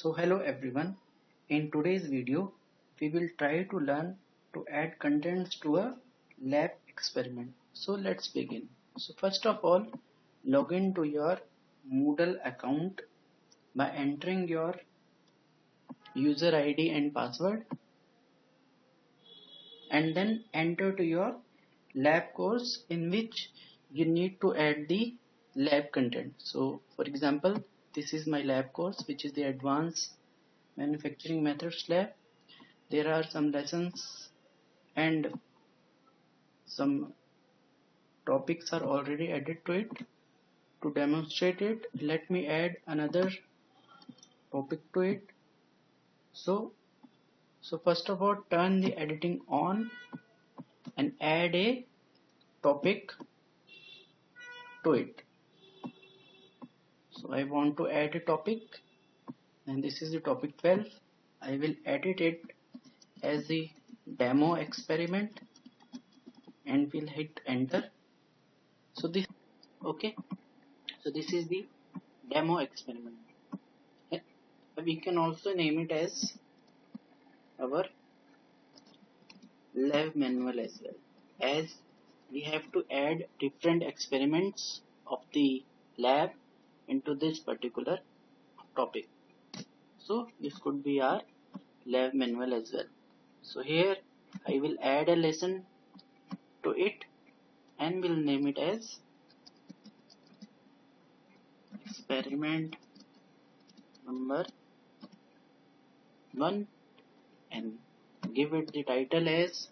So hello everyone, in today's video we will try to learn to add contents to a lab experiment. So let's begin. So first of all, log in to your Moodle account by entering your user ID and password, and then enter to your lab course in which you need to add the lab content. So for example, this is my lab course, which is the advanced manufacturing methods lab. There are some lessons and some topics are already added to it. To demonstrate it, let me add another topic to it. So first of all, turn the editing on and add a topic to it. So I want to add a topic, and this is the topic 12. I will edit it as the demo experiment and will hit enter. So this is the demo experiment. We can also name it as our lab manual as well, as we have to add different experiments of the lab into this particular topic. So this could be our lab manual as well. So here I will add a lesson to it and will name it as experiment number 1 and give it the title as,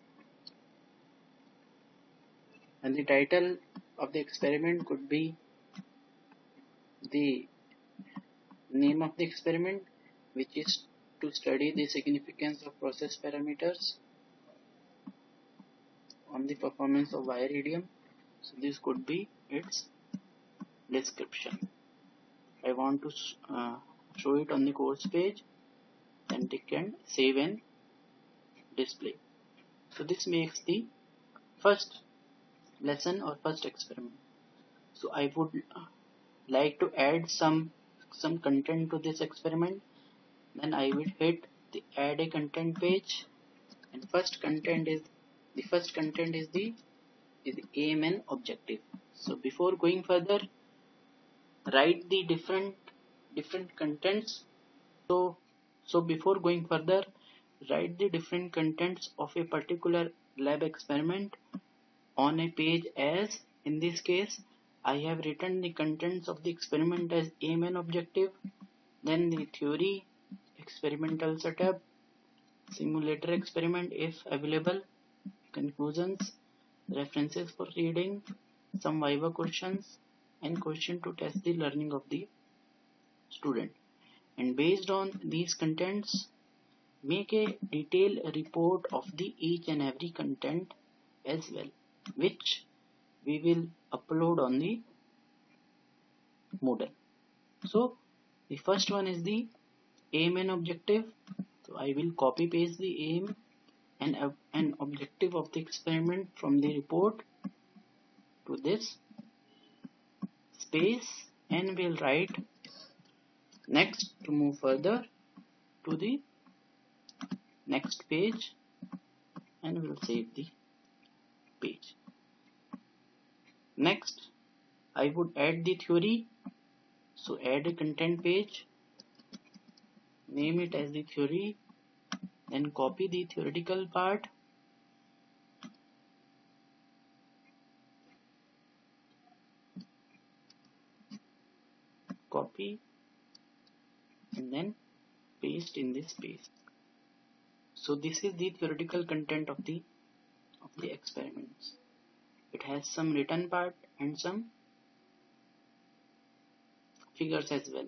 and the title of the experiment could be the name of the experiment, which is to study the significance of process parameters on the performance of wire idiom. So this could be its description. I want to show it on the course page, then click and save and display. So this makes the first lesson or first experiment. So I would like to add some content to this experiment. Then I will hit the add a content page, and the first content is the aim and objective. So before going further, write the different contents. So before going further, write the different contents of a particular lab experiment on a page, as in this case I have written the contents of the experiment as aim and objective, then the theory, experimental setup, simulator experiment if available, conclusions, references for reading, some viva questions, and question to test the learning of the student. And based on these contents, make a detailed report of the each and every content as well, which we will upload on the Moodle. So the first one is the aim and objective. So I will copy paste the aim and an objective of the experiment from the report to this space, and we'll write next to move further to the next page, and we'll save the page. Next I would add the theory. So add a content page, name it as the theory, then copy the theoretical part, copy, and then paste in this space. So this is the theoretical content of the experiments. It has some written part and some figures as well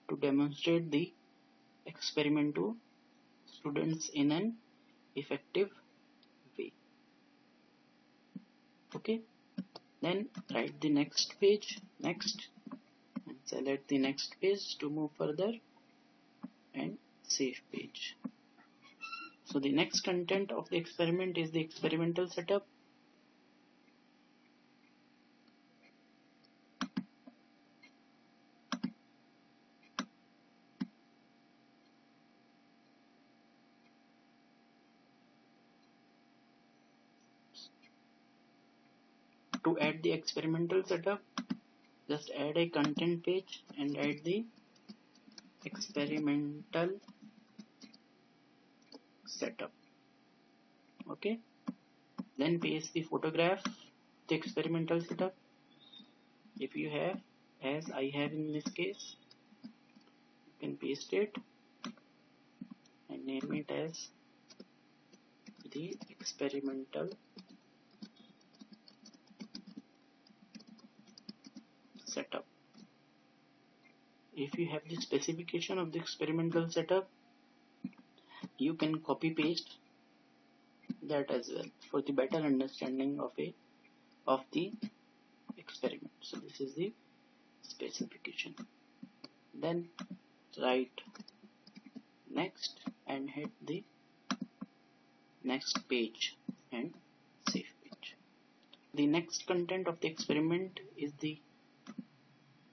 to demonstrate the experiment to students in an effective way. Okay, then write the next page, next, and select the next page to move further and save page. So the next content of the experiment is the experimental setup. To add the experimental setup, just add a content page and add the experimental setup. Okay, then paste the photograph, the experimental setup. If you have, as I have in this case, you can paste it and name it as the experimental setup. If you have the specification of the experimental setup, you can copy paste that as well for the better understanding of the experiment. So this is the specification. Then write next and hit the next page and save page. The next content of the experiment is the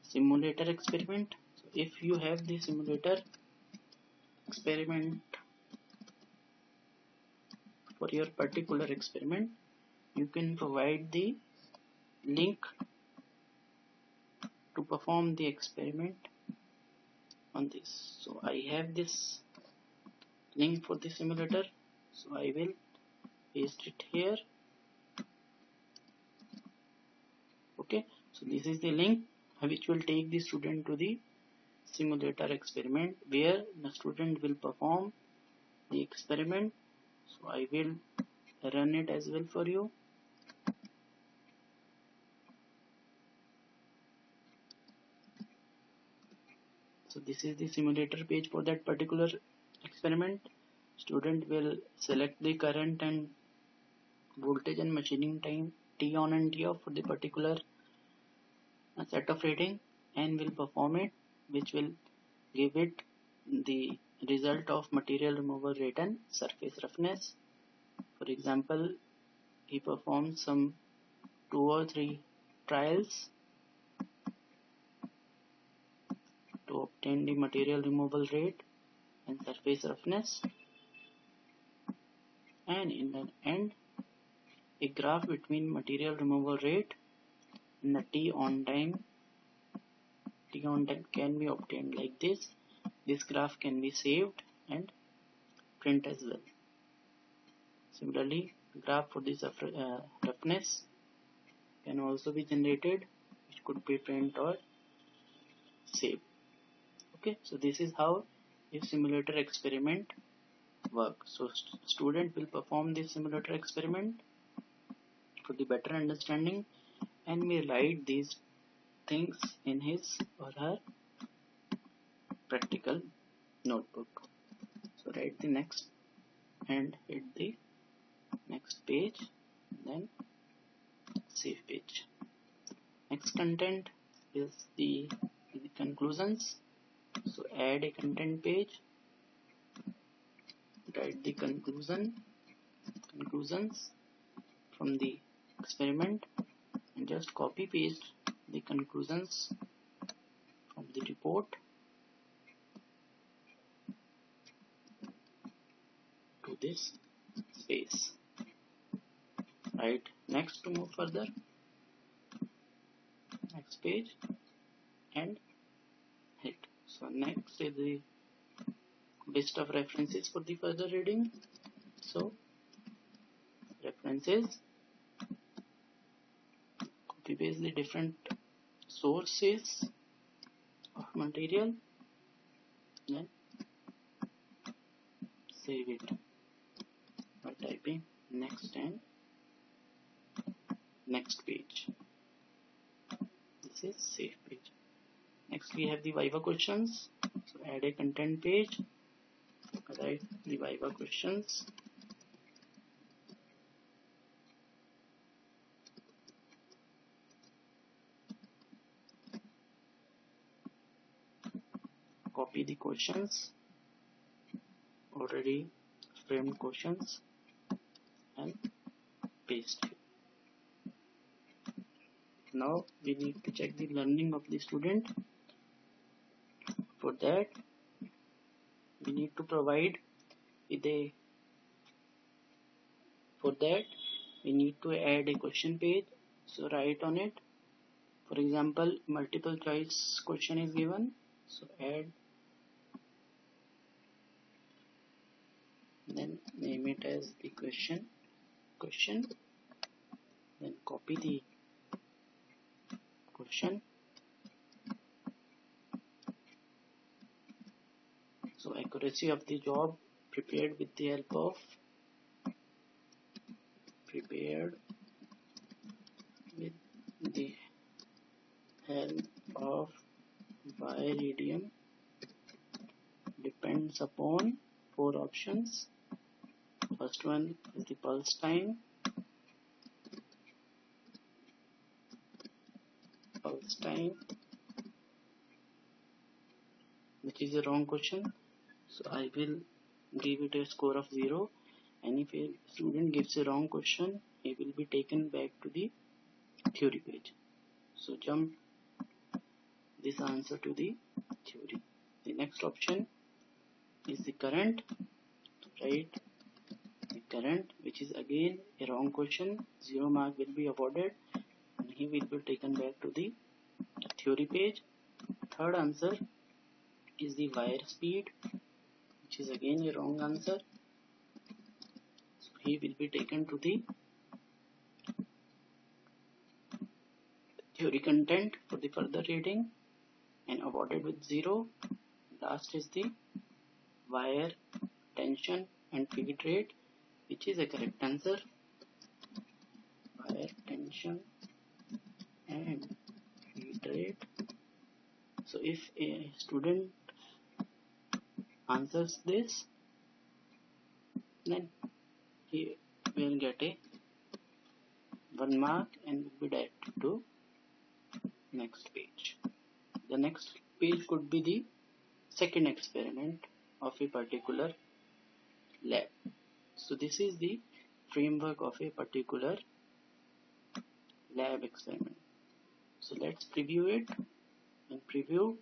simulator experiment. So if you have the simulator experiment for your particular experiment, you can provide the link to perform the experiment on this. So I have this link for the simulator, so I will paste it here. Okay, so this is the link which will take the student to the simulator experiment where the student will perform the experiment. So I will run it as well for you. So this is the simulator page for that particular experiment. Student will select the current and voltage and machining time T on and T off for the particular set of rating and will perform it, which will give it the result of material removal rate and surface roughness. For example, he performs some 2 or 3 trials to obtain the material removal rate and surface roughness, and in the end a graph between material removal rate and the T on time can be obtained like this. This graph can be saved and print as well. Similarly, graph for this roughness can also be generated, which could be print or saved. Okay, so this is how a simulator experiment works. So student will perform this simulator experiment for the better understanding and may write these things in his or her practical notebook. So write the next and hit the next page, then save page. Next content is the conclusions. So add a content page, write the conclusions from the experiment and just copy paste the conclusions from the report to this space. Right, next to move further, next page and hit. So next is the list of references for the further reading. So references, copy paste the different sources of material, then save it by typing next and next page. This is save page. Next we have the Viva questions. So add a content page, write the Viva questions, copy the questions, already framed questions, and paste it. Now we need to check the learning of the student. For that we need to provide with a we need to add a question page. So write on it. For example, multiple choice question is given. So add, then name it as the question, then copy the question. So accuracy of the job prepared with the help of Viridium depends upon four options. First one is the pulse time, which is a wrong question. So I will give it a score of 0, and if a student gives a wrong question, he will be taken back to the theory page. So jump this answer to the theory. The next option is the current. Write the current, which is again a wrong question. 0 mark will be awarded, and he will be taken back to the theory page. Third answer is the wire speed, which is again a wrong answer. So he will be taken to the theory content for the further reading and awarded with 0. Last is the wire tension and feed rate, which is a correct answer. Wire tension and feed rate. So if a student answers this, then he will get a 1 mark and will be directed to next page. The next page could be the second experiment of a particular lab. So this is the framework of a particular lab experiment. So let's preview it. In preview,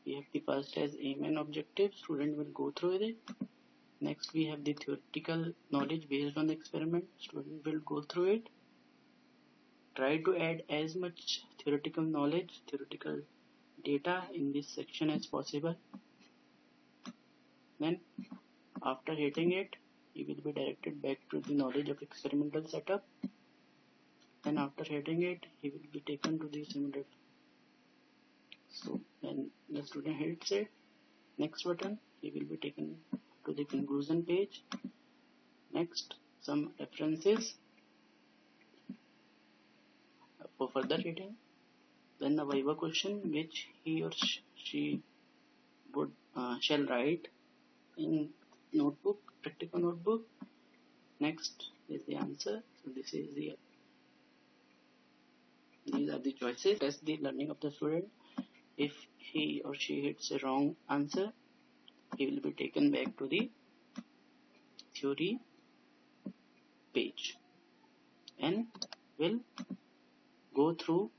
we have the first as aim and objective. Student will go through it. Next we have the theoretical knowledge based on the experiment. Student will go through it. Try to add as much theoretical knowledge, theoretical data in this section as possible. Then after hitting it, you will be directed back to the knowledge of experimental setup. Then after hitting it, he will be taken to the simulator. So when the student hits it, next button, he will be taken to the conclusion page. Next, some references for further reading. Then the Viva question, which he or she would shall write in notebook, practical notebook. Next is the answer. So these are the choices. Test the learning of the student. If he or she hits a wrong answer, he will be taken back to the theory page and will go through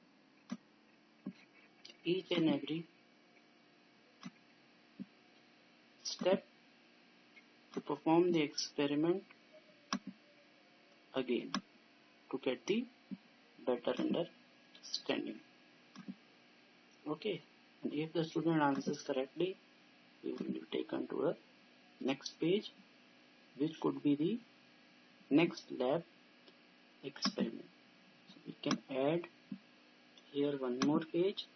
each and every step to perform the experiment again to get the better understanding. Okay, and if the student answers correctly, he will be taken to a next page, which could be the next lab experiment. So we can add here one more page.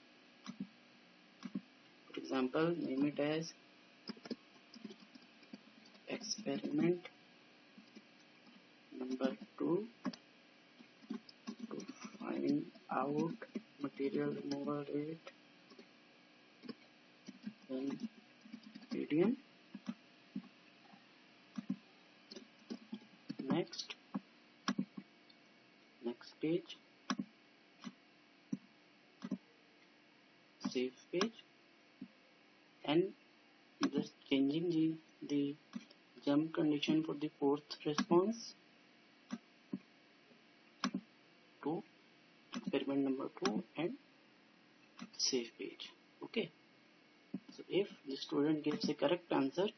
For example, name it as experiment number 2 to find out material removal rate in radian. Next page, save page, and just changing the jump condition for the fourth response to experiment number 2 and save page. Okay, so if the student gives a correct answer,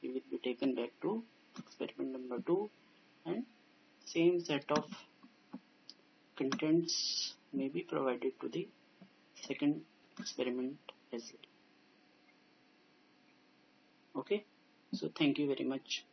he will be taken back to experiment number 2 and same set of contents may be provided to the second experiment as well. Okay, so thank you very much.